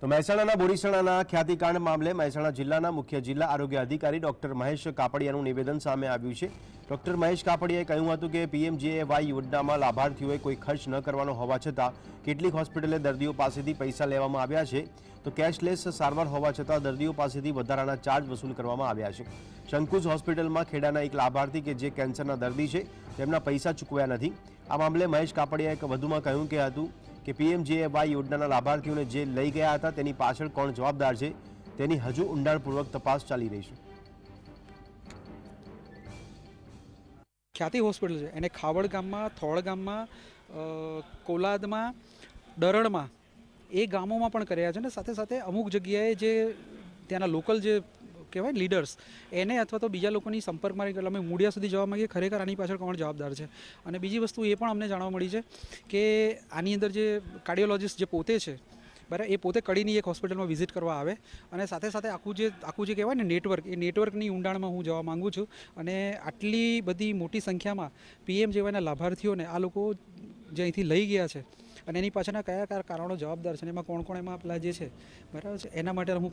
તો મહેસાણાના બોરીસણાના ખ્યાતિકાંડ મામલે મહેસાણા જિલ્લાના મુખ્ય જિલ્લા આરોગ્ય અધિકારી ડોક્ટર મહેશ કાપડિયાનું નિવેદન સામે આવ્યું છે। ડોક્ટર મહેશ કાપડિયાએ કહ્યું હતું કે પીએમજેએવાય યોજનામાં લાભાર્થીઓએ કોઈ ખર્ચ ન કરવાનો હોવા છતાં કેટલીક હોસ્પિટલે દર્દીઓ પાસેથી પૈસા લેવામાં આવ્યા છે, તો કેશલેસ સારવાર હોવા છતાં દર્દીઓ પાસેથી વધારાના ચાર્જ વસૂલ કરવામાં આવ્યા છે। શંકુજ હોસ્પિટલમાં ખેડાના એક લાભાર્થી કે જે કેન્સરના દર્દી છે તેમના પૈસા ચૂકવ્યા નથી। આ મામલે મહેશ કાપડિયાએ વધુમાં કહ્યું કે પીએમજેએવાય યોજનાના લાભાર્થીઓને જે લઈ ગયા હતા તેની પાછળ કોણ જવાબદાર છે તેની હજુ ઊંડાણપૂર્વક તપાસ ચાલી રહી છે। ખ્યાતિ હોસ્પિટલ છે એને ખાવડ ગામમાં, થોળ ગામમાં, કોલાદમાં, દરણમાં એ ગામોમાં પણ કર્યા છે ને સાથે સાથે અમુક જગ્યાએ જે ત્યાંના લોકલ જે કહેવાય લીડર્સ એને અથવા તો બીજા લોકોની સંપર્કમાં રહી અમે મૂળિયા સુધી જવા માંગીએ ખરેખર આની પાછળ કોણ જવાબદાર છે। અને બીજી વસ્તુ એ પણ અમને જાણવા મળી છે કે આની અંદર જે કાર્ડિયોલોજિસ્ટ જે પોતે છે બરાબર એ પોતે કડીની એક હોસ્પિટલમાં વિઝિટ કરવા આવે અને સાથે સાથે આખું જે કહેવાય ને નેટવર્ક એ નેટવર્કની ઊંડાણમાં હું જવા માગું છું। અને આટલી બધી મોટી સંખ્યામાં પીએમજેવાયના લાભાર્થીઓને આ લોકો જે અહીંથી લઈ ગયા છે અને એની પાછળના કયા કયા કારણો જવાબદાર છે અને એમાં કોણ કોણ એમાં પેલા જે છે બરાબર છે એના માટે હું